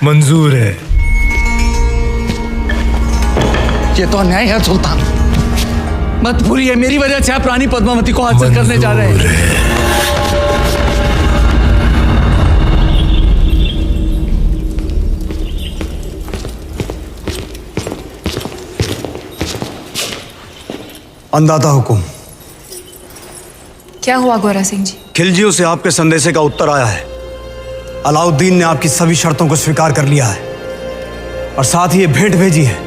मंजूर है। ये तो अन्याय है सुल्तान। मत भूलिए मेरी वजह से आप रानी पद्मावती को हासिल करने जा रहे हैं। अंदाता हुकुम। क्या हुआ गोरा सिंह जी? खिलजियों से आपके संदेशे का उत्तर आया है। अलाउद्दीन ने आपकी सभी शर्तों को स्वीकार कर लिया है और साथ ही ये भेंट भेजी है।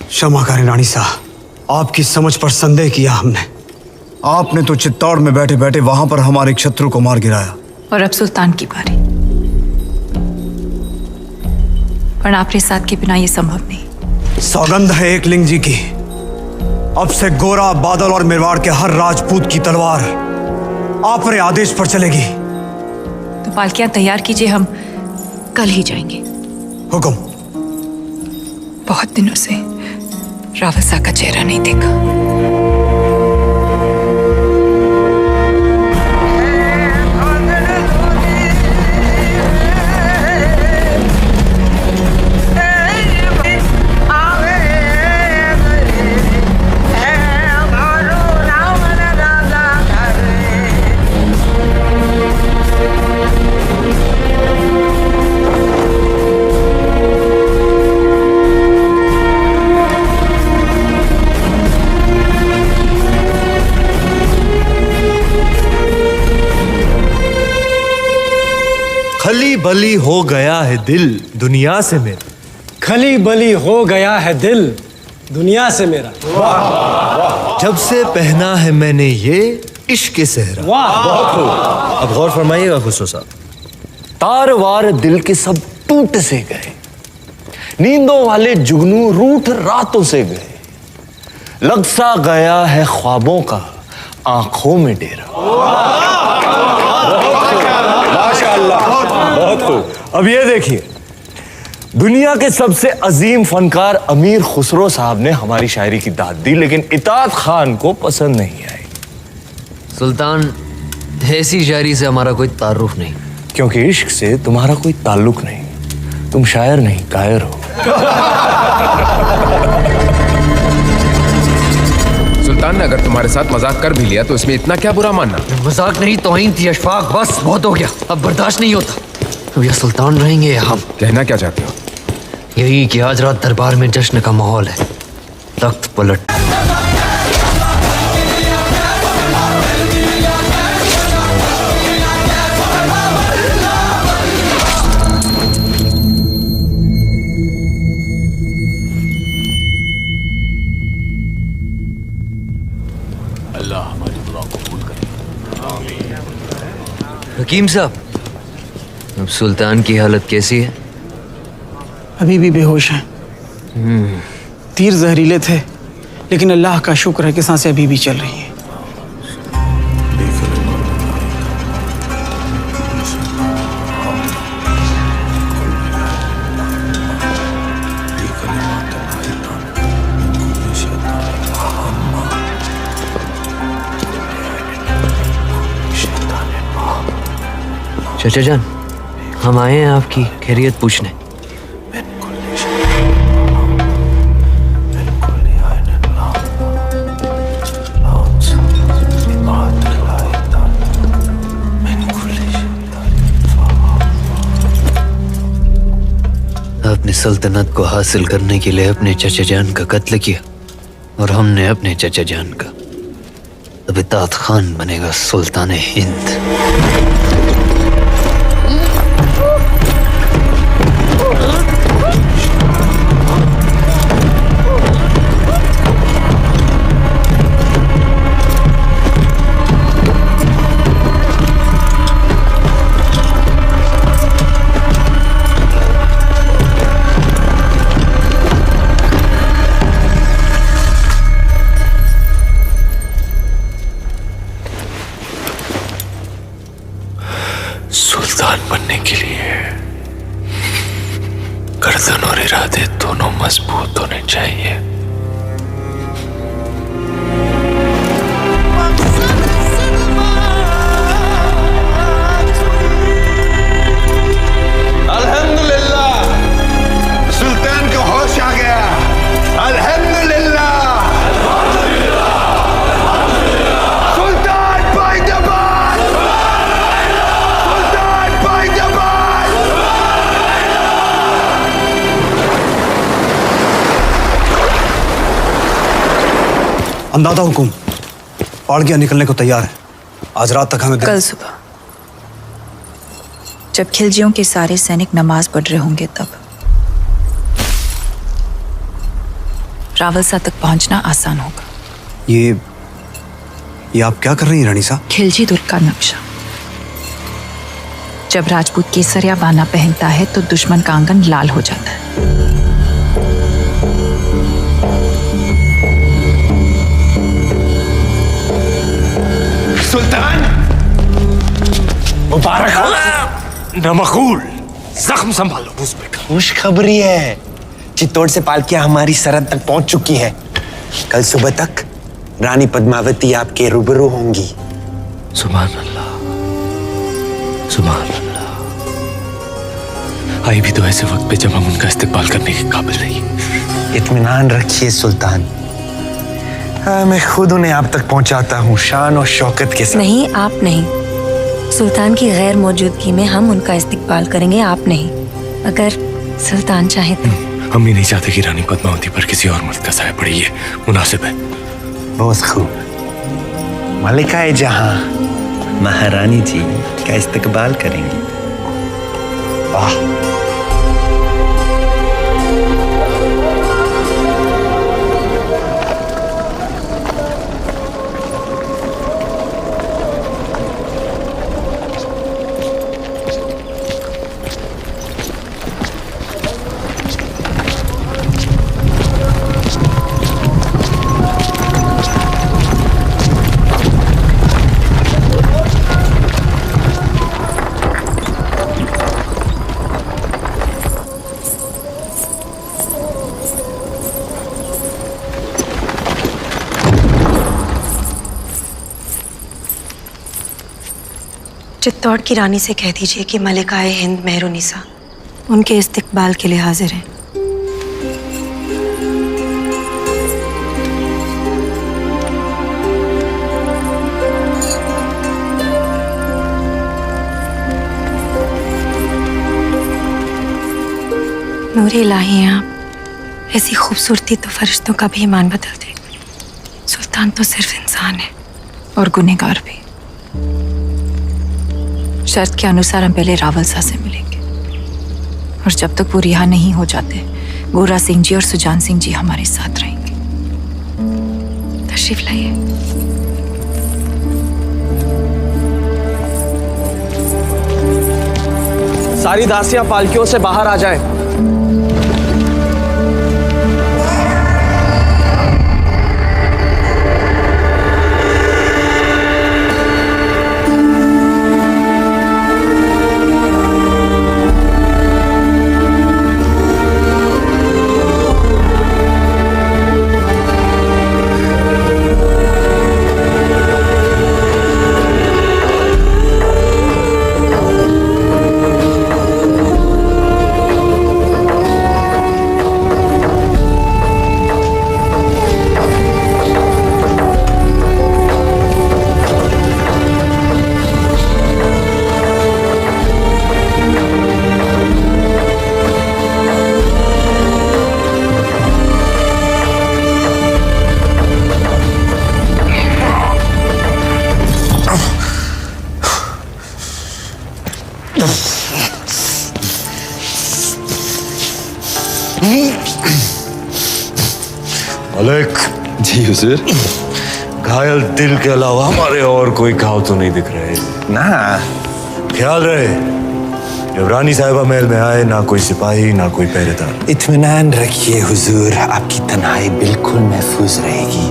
क्षमा करें रानी साहब, आपकी समझ पर संदेह किया हमने। आपने तो चित्तौड़ में बैठे बैठे वहां पर हमारे एक शत्रु को मार गिराया। और अब सुल्तान की बारी। पर आपके साथ के बिना ये संभव नहीं। सौगंध है एकलिंग जी की, अब से गोरा, बादल और मेवाड़ के हर राजपूत की तलवार आपके आदेश पर चलेगी। तो पालकियां तैयार कीजिए, हम कल ही जाएंगे। हुक्म। बहुत दिनों से रावत साहब का चेहरा नहीं देखा। खली बली हो गया है दिल दुनिया से मेरा। खली बली हो गया है दिल दुनिया से मेरा। जब से पहना है मैंने ये इश्क सेहरा। वाह, बहुत खूब। अब गौर फरमाइएगा खुसरो साहब, तार वार दिल के सब टूट से गए, नींदों वाले जुगनू रूठ रातों से गए, लग सा गया है ख्वाबों का आंखों में डेरा। बहुत खूब। अब ये देखिए, दुनिया के सबसे अजीम फनकार अमीर खुसरो साहब ने हमारी शायरी की दाद दी, लेकिन इताद खान को पसंद नहीं आई। सुल्तान, ऐसी शायरी से हमारा कोई ताल्लुक नहीं। क्योंकि इश्क से तुम्हारा कोई ताल्लुक नहीं, तुम शायर नहीं कायर हो। सुल्तान ने अगर तुम्हारे साथ मजाक कर भी लिया तो इसमें इतना क्या बुरा मानना? मजाक नहीं, तौहीन थी अशफाक। बस बहुत हो गया, अब बर्दाश्त नहीं होता। अब या सुल्तान रहेंगे या हम। कहना क्या चाहते हो? यही कि आज रात दरबार में जश्न का माहौल है, तख्त पलट। हकीम साहब, अब सुल्तान की हालत कैसी है? अभी भी बेहोश हैं। तीर जहरीले थे, लेकिन अल्लाह का शुक्र है कि सांसें अभी भी चल रही हैं। चाचा जान, हम आए हैं आपकी खैरियत पूछने। आपने सल्तनत को हासिल करने के लिए अपने चाचा जान का कत्ल किया और हमने अपने चाचा जान का। अब इताद खान बनेगा सुल्तान हिंद। सुल्तान बनने के लिए गर्दन और इरादे दोनों मजबूत होने चाहिए। अंदाजा हुकुम, पाड़गिया निकलने को तैयार है। आज रात तक हमें कल सुबह जब खिलजियों के सारे सैनिक नमाज पढ़ रहे होंगे तब रावलसा तक पहुंचना आसान होगा। ये आप क्या कर रही हैं रानी साहब? खिलजी दुर्ग का नक्शा। जब राजपूत केसरिया बाना पहनता है तो दुश्मन का आंगन लाल हो जाता है। सुल्तान मुबारक हो। नमकूल जख्म संभालो उस पे। खुशखबरी है, चित्तौड़ से पालकियां हमारी सरहद तक पहुंच चुकी है। कल सुबह तक रानी पद्मावती आपके रूबरू होंगी। सुभान अल्लाह, सुभान अल्लाह। आई भी तो ऐसे वक्त पे जब हम उनका इस्तेमाल करने के काबिल नहीं। इत्मीनान रखिए सुल्तान, मैं खुद उन्हें आप तक पहुंचाता हूँ शान और शौकत के साथ। नहीं, आप नहीं। सुल्तान की गैर मौजूदगी में हम उनका इस्तेमाल करेंगे, आप नहीं। अगर सुल्तान चाहे तो। हम भी नहीं चाहते कि रानी पद्मावती पर किसी और मर्द का साया पड़े, ये मुनासिब है। बहुत खूब। मलिकाए जहां महारानी जी का इस्तकबाल करेंगी। वाह। चित्तौड़ की रानी से कह दीजिए कि मलिकाए हिंद मेहरुनिसा उनके इस्तकबाल के लिए हाजिर हैं। नूरे इलाही हैं आप। ऐसी खूबसूरती तो फरिश्तों का भी ईमान बदल दे। सुल्तान तो सिर्फ इंसान है और गुनहगार भी। शर्त के अनुसार हम पहले रावलसा से मिलेंगे और जब तक वो रिहा नहीं हो जाते गोरा सिंह जी और सुजान सिंह जी हमारे साथ रहेंगे। तशरीफ लाइए। सारी दासियां पालकियों से बाहर आ जाएं। मलिक जी हुजूर, घायल दिल के अलावा हमारे और कोई घाव तो नहीं दिख रहे ना। ख्याल रहे जब रानी साहिबा महल में आए ना कोई सिपाही ना कोई पहरेदार। इत्मीनान रखिए हुजूर, आपकी तन्हाई बिल्कुल महफूज रहेगी।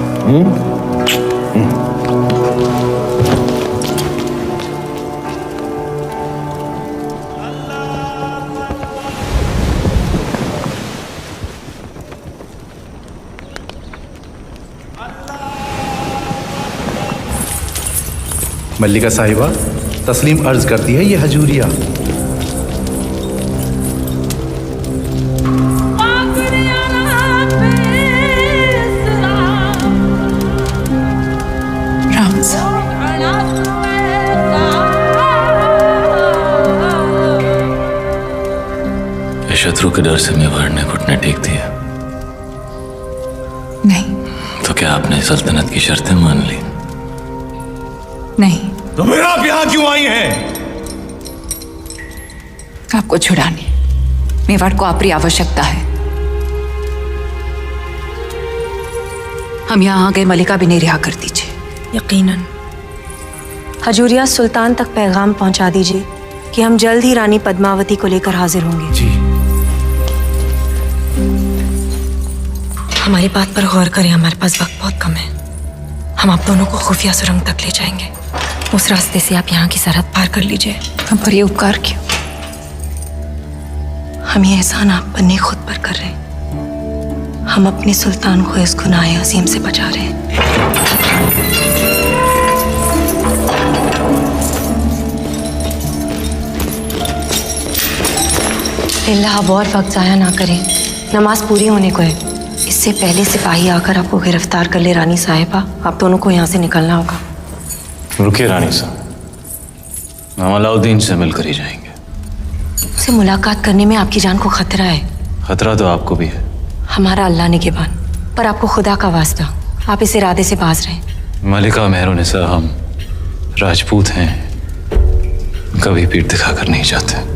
मल्लिका साहिबा तस्लीम अर्ज करती है ये हजूरिया। शत्रु के डर से मेवाड़ ने घुटने टेक दिया। नहीं तो क्या आपने सल्तनत की शर्तें मान ली? नहीं, तो फिर आप यहाँ क्यों आई हैं? आपको छुड़ाने मेवाड़ को आपकी आवश्यकता है। हम यहाँ आ गए, मलिका भी नहीं रिहा कर दीजिए। यकीनन। हजूरिया, सुल्तान तक पैगाम पहुंचा दीजिए कि हम जल्द ही रानी पद्मावती को लेकर हाजिर होंगे। जी। हमारी बात पर गौर करें, हमारे पास वक्त बहुत कम है। हम आप दोनों को खुफिया सुरंग तक ले जाएंगे। उस रास्ते से आप यहाँ की सरहद पार कर लीजिए। हम पर ये उपकार क्यों? हम ये एहसान आप पर नहीं खुद पर कर रहे हैं। हम अपने सुल्तान को इस गुनाह अजीम से बचा रहे हैं। अल्लाह, अब और वक्त जाया ना करें, नमाज पूरी होने को है। इससे पहले सिपाही आकर आपको गिरफ्तार कर ले। रानी साहिबा, आप दोनों को यहाँ से निकलना होगा। रुकिए रानी साहब, हम अलाउद्दीन से मिलकर ही जाएंगे। उससे मुलाकात करने में आपकी जान को खतरा है। खतरा तो आपको भी है। हमारा अल्लाह निगहबान, पर आपको खुदा का वास्ता, आप इस इरादे से बाज रहें। मलिका मेहरुनिसा, हम राजपूत हैं, कभी पीठ दिखाकर नहीं जाते।